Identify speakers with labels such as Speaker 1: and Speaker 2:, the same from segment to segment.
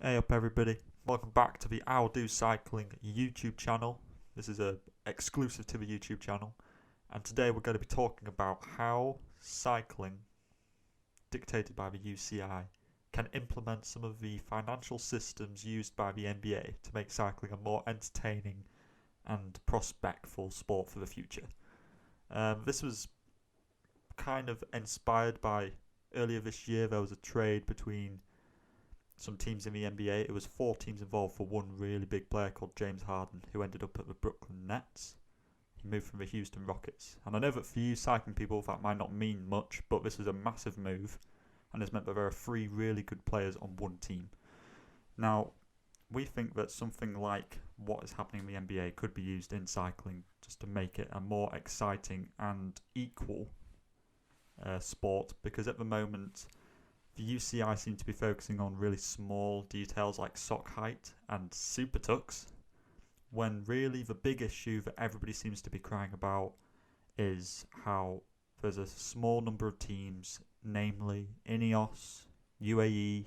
Speaker 1: Hey up everybody, welcome back to the I'll Do Cycling YouTube channel. This is a exclusive to the YouTube channel, and today we're going to be talking about how cycling, dictated by the UCI, can implement some of the financial systems used by the NBA to make cycling a more entertaining and prospectful sport for the future. This was kind of inspired by earlier this year. There was a trade between some teams in the NBA. It was 4 teams involved for one really big player called James Harden, who ended up at the Brooklyn Nets. He moved from the Houston Rockets. And I know that for you cycling people that might not mean much, but this is a massive move, and it's meant that there are 3 really good players on one team. Now, we think that something like what is happening in the NBA could be used in cycling just to make it a more exciting and equal sport, because at the moment the UCI seem to be focusing on really small details like sock height and super tucks, when really the big issue that everybody seems to be crying about is how there's a small number of teams, namely Ineos, UAE,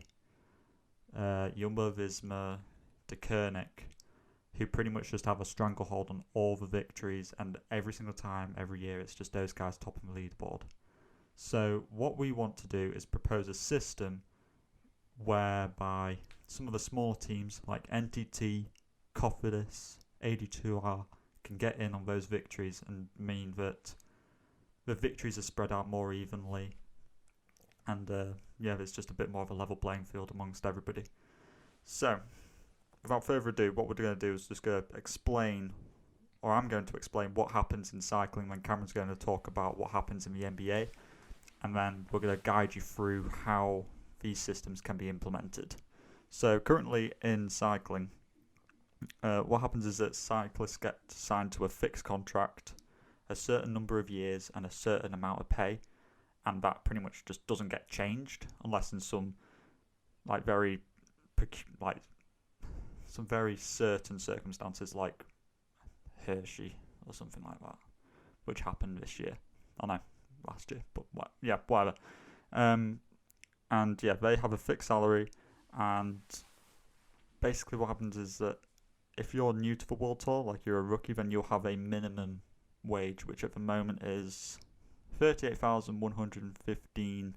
Speaker 1: Jumbo-Visma, De Koenig, who pretty much just have a stranglehold on all the victories, and every single time, every year, it's just those guys topping the leaderboard. So what we want to do is propose a system whereby some of the smaller teams like NTT, Cofidis, AD2R can get in on those victories and mean that the victories are spread out more evenly, and there's just a bit more of a level playing field amongst everybody. So without further ado, what we're going to do is just go explain, or I'm going to explain what happens in cycling, when Cameron's going to talk about what happens in the NBA. And then we're going to guide you through how these systems can be implemented. So currently in cycling, what happens is that cyclists get signed to a fixed contract, a certain number of years and a certain amount of pay, and that pretty much just doesn't get changed unless in some very certain circumstances, like Hershey or something like that, which happened this year. I know, last year, but whatever. They have a fixed salary, and basically what happens is that if you're new to the World Tour, like you're a rookie, then you'll have a minimum wage, which at the moment is €38,115.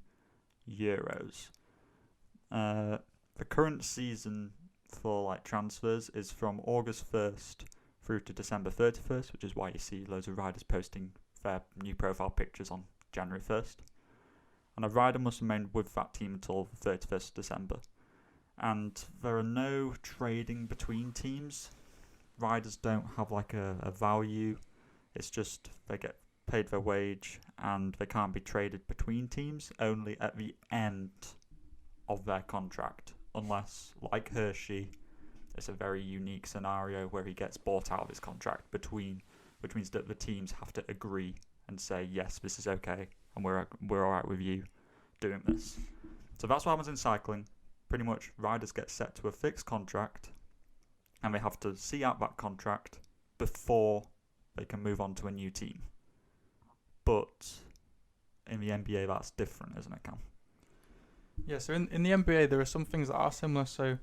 Speaker 1: The current season for transfers is from August 1st through to December 31st, which is why you see loads of riders posting their new profile pictures on January 1st. And a rider must remain with that team until the 31st of December. And there are no trading between teams. Riders don't have a value. It's just they get paid their wage, and they can't be traded between teams, only at the end of their contract. Unless, like Hershey, it's a very unique scenario where he gets bought out of his contract which means that the teams have to agree and say, yes, this is okay, and we're alright with you doing this. So that's what happens in cycling. Pretty much riders get set to a fixed contract, and they have to see out that contract before they can move on to a new team. But in the NBA that's different, isn't it, Cam?
Speaker 2: Yeah, so in the NBA there are some things that are similar. So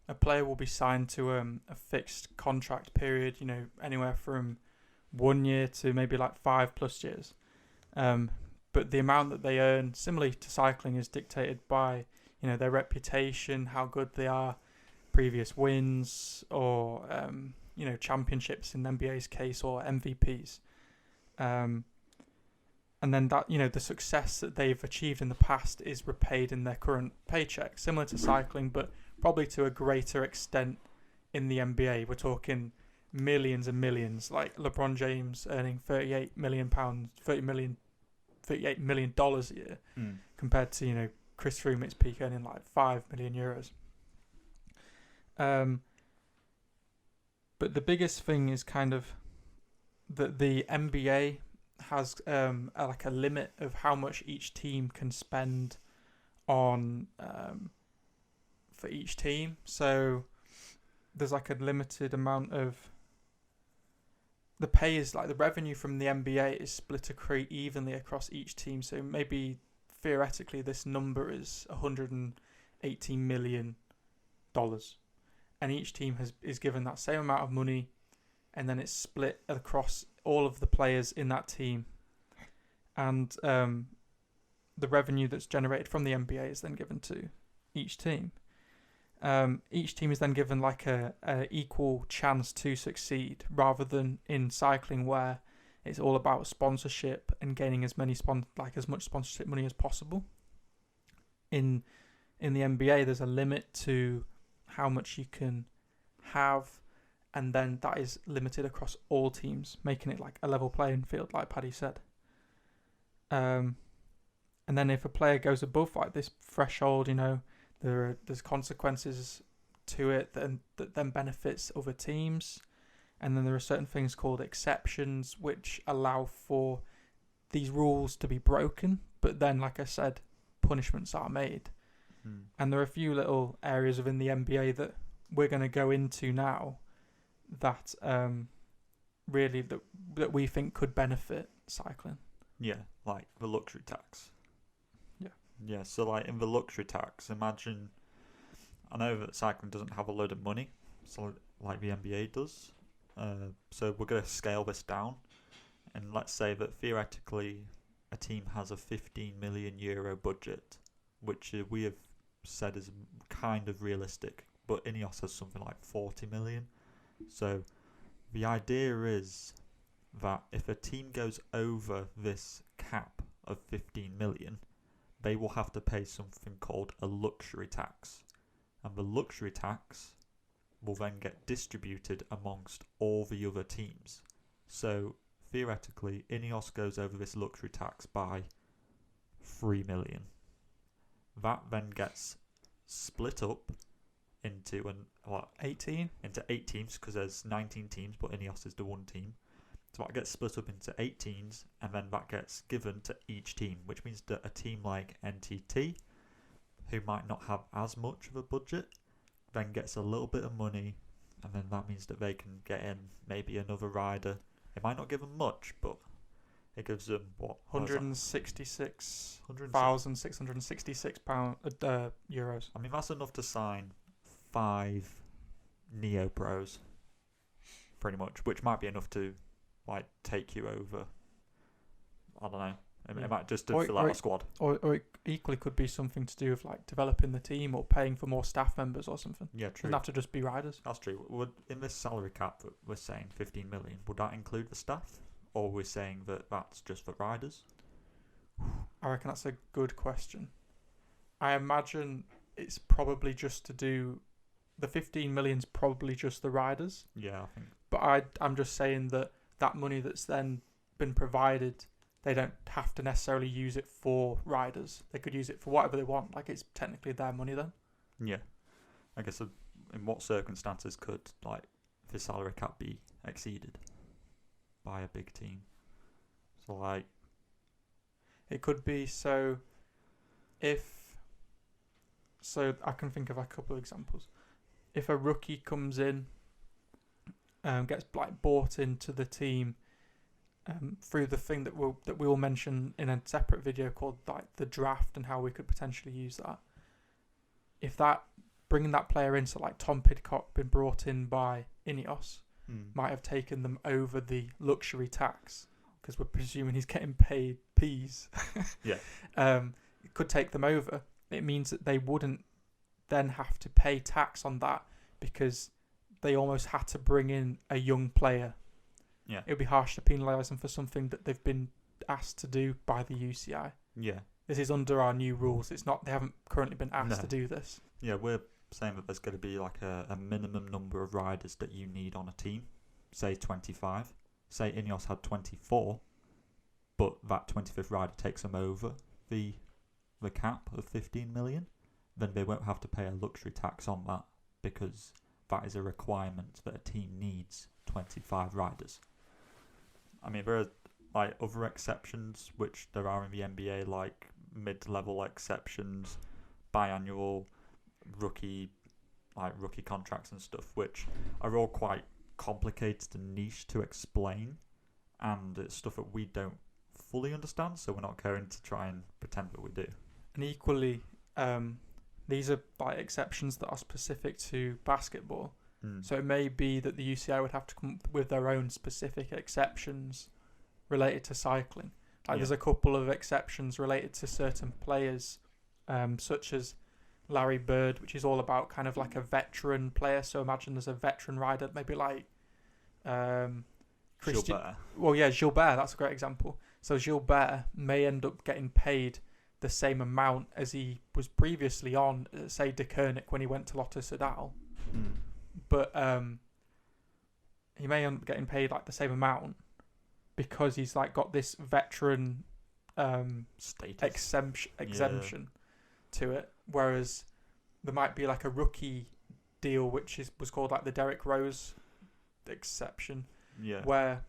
Speaker 2: a player will be signed to a fixed contract period, anywhere from 1 year to maybe 5+ years. But the amount that they earn, similarly to cycling, is dictated by their reputation, how good they are, previous wins, or championships in the NBA's case, or MVPs. And then that the success that they've achieved in the past is repaid in their current paycheck, similar to cycling, but probably to a greater extent in the NBA. We're talking millions and millions, like LeBron James earning £38 million a year, compared to Chris Froome at his peak earning €5 million. But the biggest thing is kind of that the NBA has a limit of how much each team can spend on for each team. So there's a limited amount of the pay is the revenue from the NBA is split evenly across each team. So maybe theoretically this number is 180 million and each team is given that same amount of money, and then it's split across all of the players in that team, and the revenue that's generated from the NBA is then given to each team. Each team is then given like a equal chance to succeed, rather than in cycling where it's all about sponsorship and gaining as much sponsorship money as possible. In the NBA, there's a limit to how much you can have, and then that is limited across all teams, making it like a level playing field, like Paddy said. And then if a player goes above like this threshold, there's consequences to it that then benefits other teams. And then there are certain things called exceptions, which allow for these rules to be broken. But then, like I said, punishments are made. And there are a few little areas within the NBA that we're going to go into now that really that we think could benefit cycling.
Speaker 1: Yeah, like the luxury tax.
Speaker 2: Yeah.
Speaker 1: Yeah, so like in the luxury tax, imagine, I know that cycling doesn't have a load of money, so like the NBA does. So we're going to scale this down, and let's say that theoretically a team has a €15 million budget, which we have said is kind of realistic, but Ineos has something like 40 million. So the idea is that if a team goes over this cap of 15 million, they will have to pay something called a luxury tax. And the luxury tax will then get distributed amongst all the other teams. So theoretically, Ineos goes over this luxury tax by 3 million. That then gets split up into
Speaker 2: 18
Speaker 1: into 8 teams, because there's 19 teams, but Ineos is the one team. So that gets split up into 8 teams, and then that gets given to each team, which means that a team like NTT, who might not have as much of a budget, then gets a little bit of money, and then that means that they can get in maybe another rider. It might not give them much, but it gives them what?
Speaker 2: £166,666 euros.
Speaker 1: I mean, that's enough to sign 5 Neo Pros, pretty much, which might be enough to like take you over. I don't know. It might just fill out a squad.
Speaker 2: Or it equally could be something to do with like developing the team or paying for more staff members or something.
Speaker 1: Yeah, true.
Speaker 2: Doesn't have to just be riders.
Speaker 1: That's true. In this salary cap that we're saying 15 million, would that include the staff? Or we're saying that that's just for riders?
Speaker 2: I reckon that's a good question. I imagine it's probably just to do... The 15 million's probably just the riders.
Speaker 1: Yeah, I think.
Speaker 2: But I'm just saying that money that's then been provided, they don't have to necessarily use it for riders. They could use it for whatever they want. Like, it's technically their money then.
Speaker 1: Yeah. I guess in what circumstances could like the salary cap be exceeded by a big team? So like...
Speaker 2: It could be so I can think of a couple of examples. If a rookie comes in, gets like bought into the team through the thing that we will mention in a separate video called like the draft and how we could potentially use that. If bringing that player in, so like Tom Pidcock been brought in by Ineos, might have taken them over the luxury tax, because we're presuming he's getting paid peas.
Speaker 1: Yeah.
Speaker 2: It could take them over. It means that they wouldn't then have to pay tax on that, because they almost had to bring in a young player.
Speaker 1: Yeah.
Speaker 2: It would be harsh to penalise them for something that they've been asked to do by the UCI.
Speaker 1: Yeah.
Speaker 2: This is under our new rules. It's not. They haven't currently been asked to do this.
Speaker 1: Yeah, we're saying that there's going to be like a minimum number of riders that you need on a team. Say 25. Say Ineos had 24, but that 25th rider takes them over the cap of 15 million. Then they won't have to pay a luxury tax on that, because that is a requirement that a team needs 25 riders. I mean, there are like other exceptions, which there are in the NBA, like mid-level exceptions, biannual rookie contracts and stuff, which are all quite complicated and niche to explain, and it's stuff that we don't fully understand, so we're not going to try and pretend that we do.
Speaker 2: And equally, these are like exceptions that are specific to basketball.
Speaker 1: Mm.
Speaker 2: So it may be that the UCI would have to come up with their own specific exceptions related to cycling. Like there's a couple of exceptions related to certain players, such as Larry Bird, which is all about kind of like a veteran player. So imagine there's a veteran rider, maybe like
Speaker 1: Gilbert.
Speaker 2: Well, yeah, Gilbert, that's a great example. So Gilbert may end up getting paid the same amount as he was previously on, say, De Koenig when he went to Lotto Soudal.
Speaker 1: Mm.
Speaker 2: But he may end up getting paid like the same amount because he's like got this veteran
Speaker 1: Status.
Speaker 2: exemption to it. Whereas there might be like a rookie deal, which was called like the Derrick Rose exception, where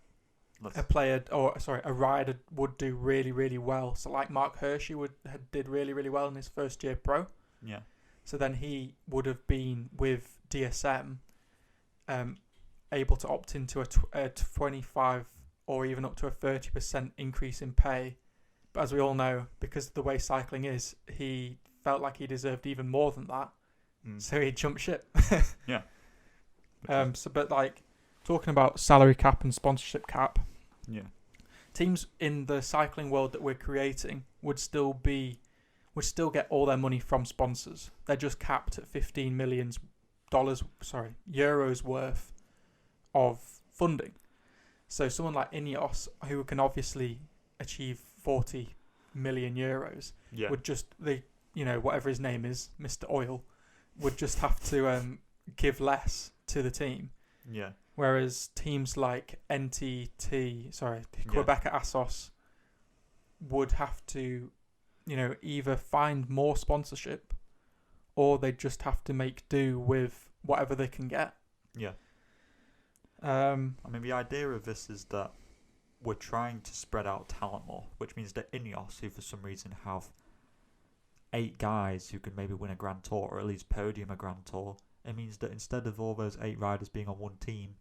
Speaker 2: a rider would do really, really well. So like Mark Hershey did really, really well in his first year pro.
Speaker 1: Yeah.
Speaker 2: So then he would have been with DSM, able to opt into a 25 or even up to a 30% increase in pay. But as we all know, because of the way cycling is, he felt like he deserved even more than that. So he jumped ship.
Speaker 1: Yeah.
Speaker 2: But like talking about salary cap and sponsorship cap, teams in the cycling world that we're creating would still get all their money from sponsors. They're just capped at €15 million worth of funding. So someone like Ineos, who can obviously achieve €40 million, would just whatever his name is, Mr. Oil, would just have to give less to the team.
Speaker 1: Yeah.
Speaker 2: Whereas teams like Quebec Assos would have to, either find more sponsorship or they just have to make do with whatever they can get.
Speaker 1: Yeah. I mean, the idea of this is that we're trying to spread out talent more, which means that Ineos, who for some reason have 8 guys who can maybe win a Grand Tour or at least podium a Grand Tour, it means that instead of all those 8 riders being on one team,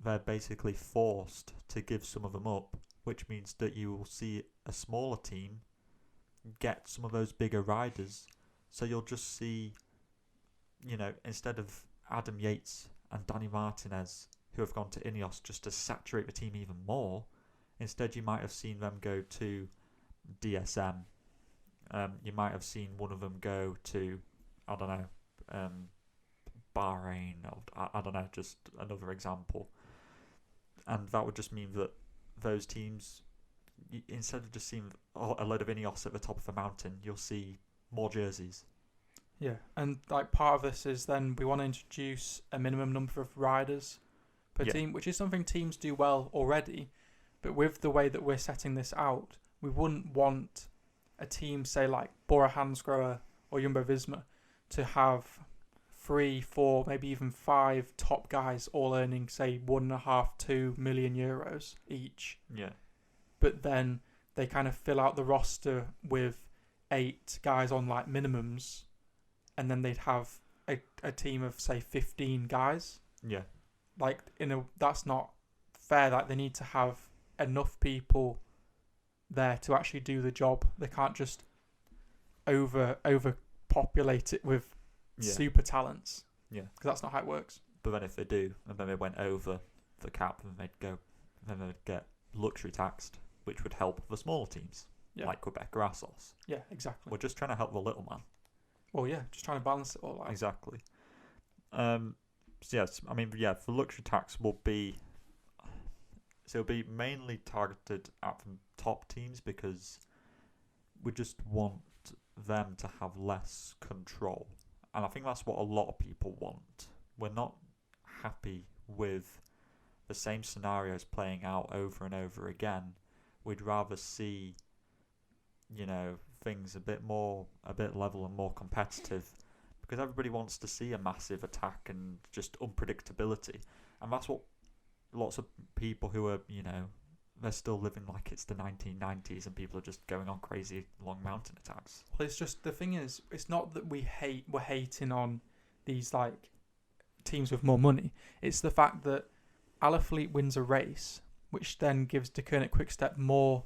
Speaker 1: they're basically forced to give some of them up, which means that you will see a smaller team get some of those bigger riders. So you'll just see, instead of Adam Yates and Danny Martinez, who have gone to Ineos just to saturate the team even more, instead you might have seen them go to DSM. You might have seen one of them go to, I don't know, Bahrain, or I don't know, just another example. And that would just mean that those teams, instead of just seeing a load of Ineos at the top of the mountain, you'll see more jerseys.
Speaker 2: Yeah, and like part of this is then we want to introduce a minimum number of riders per team, which is something teams do well already. But with the way that we're setting this out, we wouldn't want a team, say like Bora Hansgrohe or Jumbo Visma, to have 3, 4, maybe even 5 top guys all earning, say, 1.5-2 million euros each.
Speaker 1: Yeah.
Speaker 2: But then they kind of fill out the roster with 8 guys on like minimums, and then they'd have a team of, say, 15 guys.
Speaker 1: Yeah.
Speaker 2: Like, that's not fair. Like, they need to have enough people there to actually do the job. They can't just overpopulate it with super talents.
Speaker 1: Yeah.
Speaker 2: Because that's not how it works.
Speaker 1: But then if they do, and then they went over the cap, then they'd get luxury taxed, which would help the smaller teams, like Quebec or Assos.
Speaker 2: Yeah, exactly.
Speaker 1: We're just trying to help the little man.
Speaker 2: Well, yeah, just trying to balance it all out.
Speaker 1: Exactly. So yes, I mean, the luxury tax will be... So it'll be mainly targeted at the top teams because we just want them to have less control. And I think that's what a lot of people want. We're not happy with the same scenarios playing out over and over again. We'd rather see, things a bit level and more competitive, because everybody wants to see a massive attack and just unpredictability. And that's what lots of people who are, they're still living like it's the 1990s and people are just going on crazy long mountain attacks.
Speaker 2: Well, it's just, the thing is, it's not that we're hating on these like teams with more money. It's the fact that Alaphilippe wins a race, which then gives De Koenig Quickstep more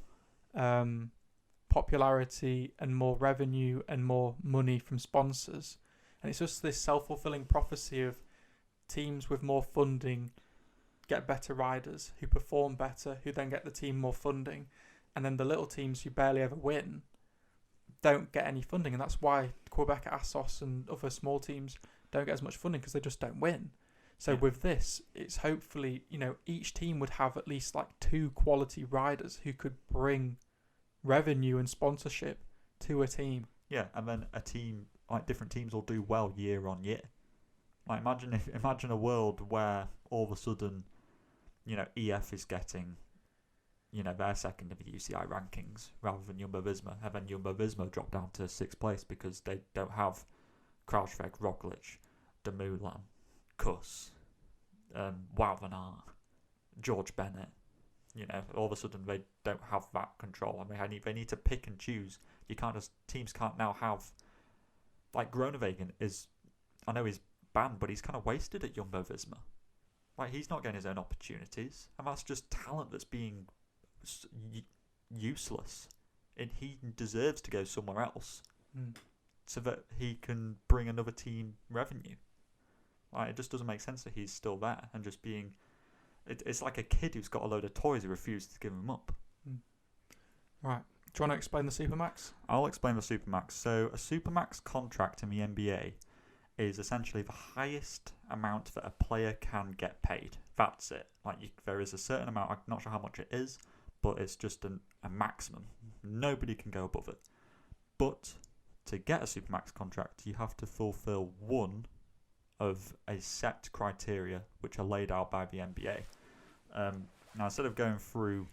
Speaker 2: popularity and more revenue and more money from sponsors. And it's just this self-fulfilling prophecy of teams with more funding get better riders who perform better, who then get the team more funding. And then the little teams who barely ever win don't get any funding. And that's why Quebec, Assos and other small teams don't get as much funding, because they just don't win. So with this, it's hopefully, each team would have at least like 2 quality riders who could bring revenue and sponsorship to a team.
Speaker 1: Yeah, and then a team, like different teams will do well year on year. Like imagine a world where all of a sudden, EF is getting, their second in the UCI rankings rather than Jumbo-Visma, and then Jumbo-Visma drop down to 6th place because they don't have Kruijswijk, Roglic, Dumoulin, Kuss, Wout van Aert, George Bennett. All of a sudden they don't have that control. I mean, they need to pick and choose. Teams can't now have, like Groenewegen is, I know he's banned, but he's kind of wasted at Jumbo-Visma. Like, he's not getting his own opportunities, and that's just talent that's being useless. And he deserves to go somewhere else so that he can bring another team revenue. Like, it just doesn't make sense that he's still there and just being... It's like a kid who's got a load of toys who refuses to give them up.
Speaker 2: Right. Do you want to explain the Supermax?
Speaker 1: I'll explain the Supermax. So a Supermax contract in the NBA is essentially the highest amount that a player can get paid. That's it. There is a certain amount, I'm not sure how much it is, but it's just a maximum. Nobody can go above it. But to get a Supermax contract, you have to fulfill one of a set criteria which are laid out by the NBA. Now, instead of going through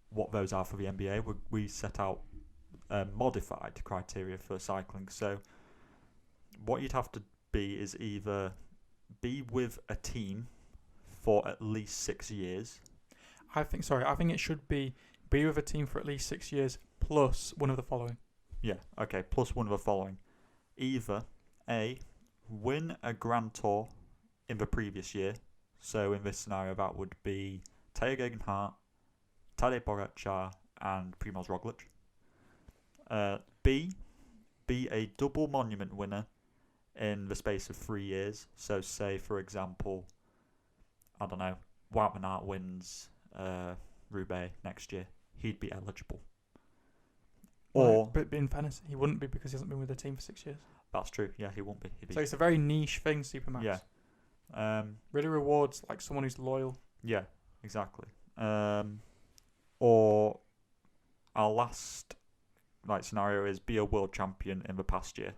Speaker 1: what those are for the NBA, we set out modified criteria for cycling. So what you'd have to be is either be with a team for at least 6 years.
Speaker 2: I think it should be with a team for at least 6 years plus one of the following.
Speaker 1: Yeah, okay, plus one of the following. Either A, win a Grand Tour in the previous year. So in this scenario, that would be Teo Gegenhardt, Tadej Pogačar and Primož Roglic. B, be a double monument winner in the space of 3 years. So say, for example, I don't know, Wout van Aert wins Roubaix next year. He'd be eligible. Or,
Speaker 2: right, but in fairness, he wouldn't be because he hasn't been with the team for 6 years.
Speaker 1: That's true. Yeah, he won't be.
Speaker 2: So it's a very niche thing, Supermax.
Speaker 1: Yeah.
Speaker 2: Really rewards like someone who's loyal.
Speaker 1: Yeah, exactly. Or our last scenario is be a world champion in the past year,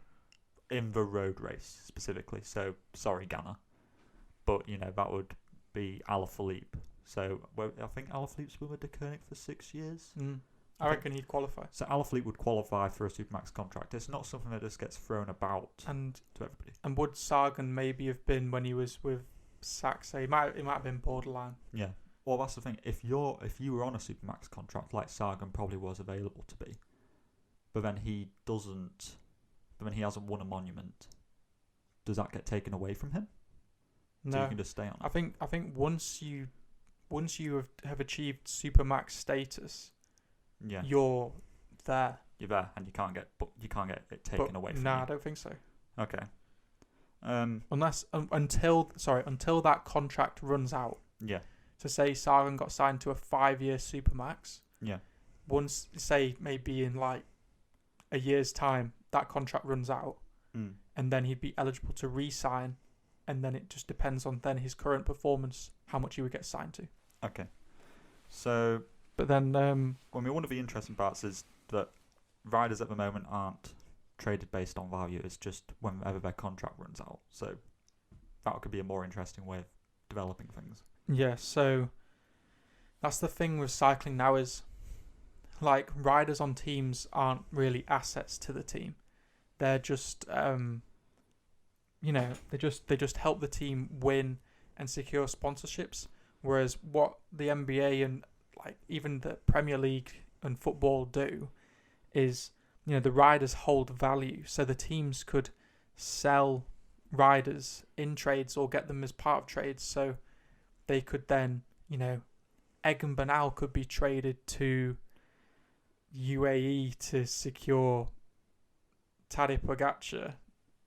Speaker 1: in the road race specifically. So sorry, Ghana, but that would be Alaphilippe. So I think Alaphilippe's been with the Koenig for 6 years.
Speaker 2: I reckon he'd qualify.
Speaker 1: So Alaphilippe would qualify for a Supermax contract. It's not something that just gets thrown about to everybody.
Speaker 2: And would Sagan maybe have been when he was with Saxe? It might have been borderline.
Speaker 1: Yeah. Well, that's the thing. If you were on a Supermax contract, like Sagan probably was available to be, but then he doesn't. But then he hasn't won a monument. Does that get taken away from him?
Speaker 2: No.
Speaker 1: So you can just stay on.
Speaker 2: I think once you have achieved Supermax status.
Speaker 1: Yeah.
Speaker 2: You're there.
Speaker 1: You're there, and you can't get it taken away from you.
Speaker 2: I don't think so.
Speaker 1: Okay.
Speaker 2: Unless until that contract runs out.
Speaker 1: Yeah.
Speaker 2: So say Sagan got signed to a 5-year Supermax.
Speaker 1: Yeah.
Speaker 2: Once, say maybe in like a year's time, that contract runs out, and then he'd be eligible to re-sign, and then it just depends on then his current performance how much he would get signed to.
Speaker 1: Okay. So.
Speaker 2: But then,
Speaker 1: one of the interesting parts is that riders at the moment aren't traded based on value. It's just whenever their contract runs out. So that could be a more interesting way of developing things.
Speaker 2: Yeah, so that's the thing with cycling now is, like, riders on teams aren't really assets to the team. They're just, they just help the team win and secure sponsorships. Whereas what the NBA and like even the Premier League and football do is, the riders hold value. So the teams could sell riders in trades or get them as part of trades. So they could then, Egan Bernal could be traded to UAE to secure Tadej Pogacar.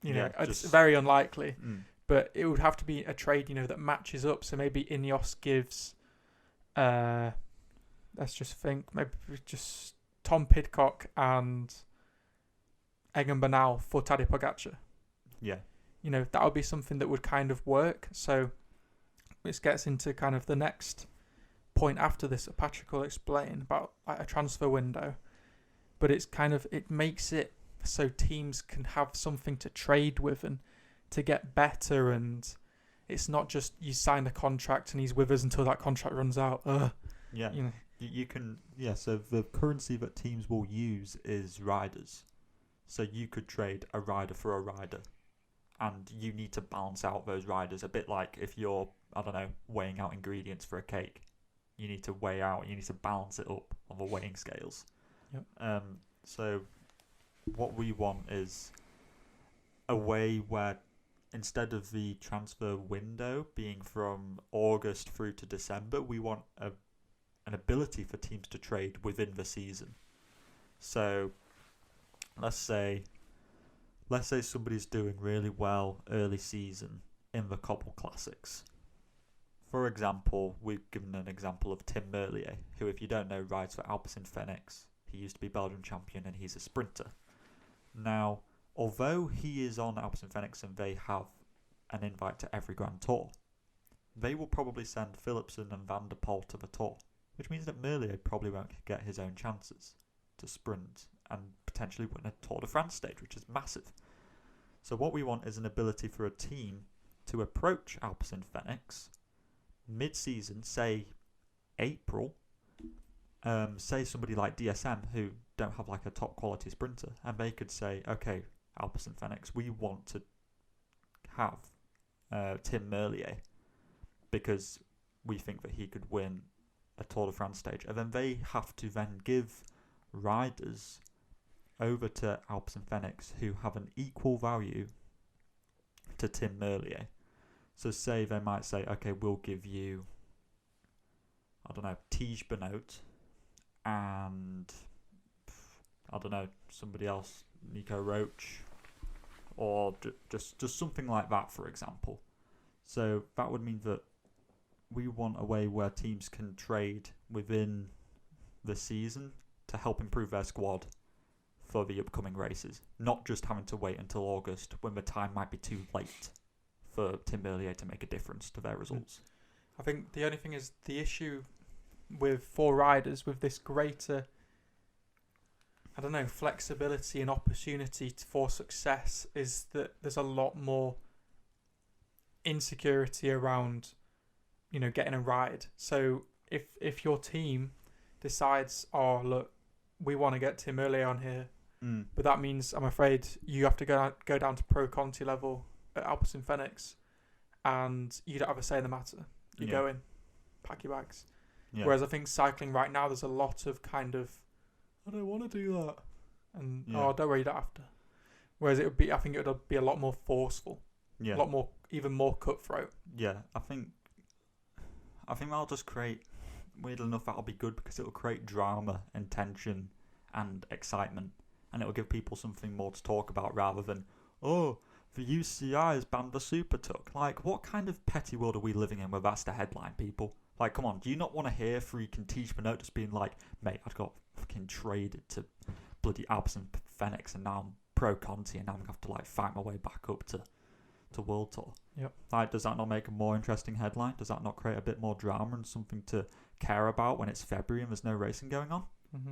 Speaker 2: It's
Speaker 1: just
Speaker 2: very unlikely.
Speaker 1: mm,
Speaker 2: But it would have to be a trade, that matches up. So maybe Ineos gives, let's just think, maybe just Tom Pidcock and Egan Bernal for Tadej Pogacar.
Speaker 1: yeah,
Speaker 2: That would be something that would kind of work. So this gets into kind of the next point after this that Patrick will explain about like a transfer window. But it's kind of, it makes it so teams can have something to trade with and to get better, and it's not just you sign the contract and he's with us until that contract runs out.
Speaker 1: yeah. You can, so the currency that teams will use is riders. So you could trade a rider for a rider, and you need to balance out those riders. A bit like if you're, I don't know, weighing out ingredients for a cake. You need to you need to balance it up on the weighing scales.
Speaker 2: Yep.
Speaker 1: So what we want is a way where instead of the transfer window being from August through to December, we want an ability for teams to trade within the season. So let's say somebody's doing really well early season in the Cobble Classics. For example, we've given an example of Tim Merlier, who, if you don't know, rides for Alpecin Fenix. He used to be Belgian champion and he's a sprinter. Now, although he is on Alpecin Fenix and they have an invite to every Grand Tour, they will probably send Philipsen and Van der Poel to the Tour, which means that Merlier probably won't get his own chances to sprint and potentially win a Tour de France stage, which is massive. So what we want is an ability for a team to approach Alpecin Fenix mid-season, say April, say somebody like DSM who don't have like a top quality sprinter, and they could say, okay, Alpecin Fenix, we want to have Tim Merlier because we think that he could win a Tour de France stage, and then they have to then give riders over to Alpecin Fenix who have an equal value to Tim Merlier. So say they might say, okay, we'll give you, I don't know, Tige Benoit and, I don't know, somebody else, Nico Roach, or just something like that, for example. So that would mean that we want a way where teams can trade within the season to help improve their squad for the upcoming races, not just having to wait until August when the time might be too late for Tim Merlier to make a difference to their results.
Speaker 2: I think the only thing is the issue with 4 riders with this greater, I don't know, flexibility and opportunity for success is that there's a lot more insecurity around, getting a ride. So if your team decides, oh look, we want to get Tim Merlier on here, but that means I'm afraid you have to go down to Pro Conti level at Alpecin Fenix, and you don't have a say in the matter. You go in, pack your bags. Yeah. Whereas I think cycling right now, there's a lot of kind of, I don't want to do that, and don't worry, you don't have to. Whereas I think it would be a lot more forceful, a lot more, even more cutthroat.
Speaker 1: Yeah, I think that'll just create, weirdly enough, that'll be good because it'll create drama and tension and excitement, and it'll give people something more to talk about rather than, oh, the UCI has banned the Super Tuck. Like, what kind of petty world are we living in where that's the headline, people? Like, come on, do you not want to hear freaking Tige Benoit just being like, mate, I got fucking traded to bloody Alpecin Fenix and now I'm Pro Conti and now I'm going to have to, like, fight my way back up to World Tour?
Speaker 2: Yep.
Speaker 1: Like, does that not make a more interesting headline? Does that not create a bit more drama and something to care about when it's February and there's no racing going on?
Speaker 2: Mm-hmm.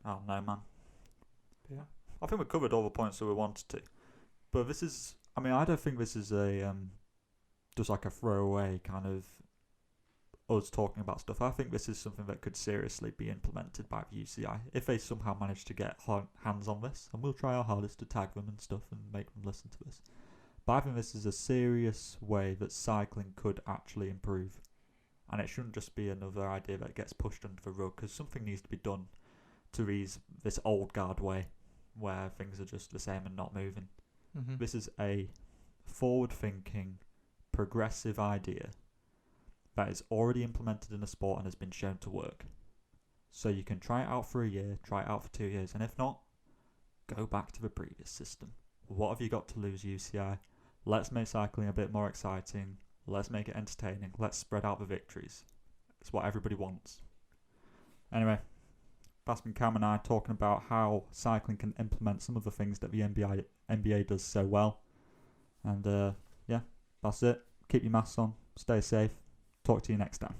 Speaker 1: I don't know, man.
Speaker 2: Yeah.
Speaker 1: I think we covered all the points that we wanted to. But this is, I mean, I don't think this is a just like a throwaway kind of us talking about stuff. I think this is something that could seriously be implemented by the UCI if they somehow manage to get hands on this, and we'll try our hardest to tag them and stuff and make them listen to this. But I think this is a serious way that cycling could actually improve, and it shouldn't just be another idea that gets pushed under the rug, because something needs to be done to ease this old guard way where things are just the same and not moving.
Speaker 2: Mm-hmm.
Speaker 1: This is a forward-thinking, progressive idea that is already implemented in a sport and has been shown to work. So you can try it out for a year, try it out for 2 years, and if not, go back to the previous system. What have you got to lose, UCI? Let's make cycling a bit more exciting. Let's make it entertaining. Let's spread out the victories. It's what everybody wants. Anyway, that's been Cam and I talking about how cycling can implement some of the things that the NBA does so well. And yeah, that's it. Keep your masks on. Stay safe. Talk to you next time.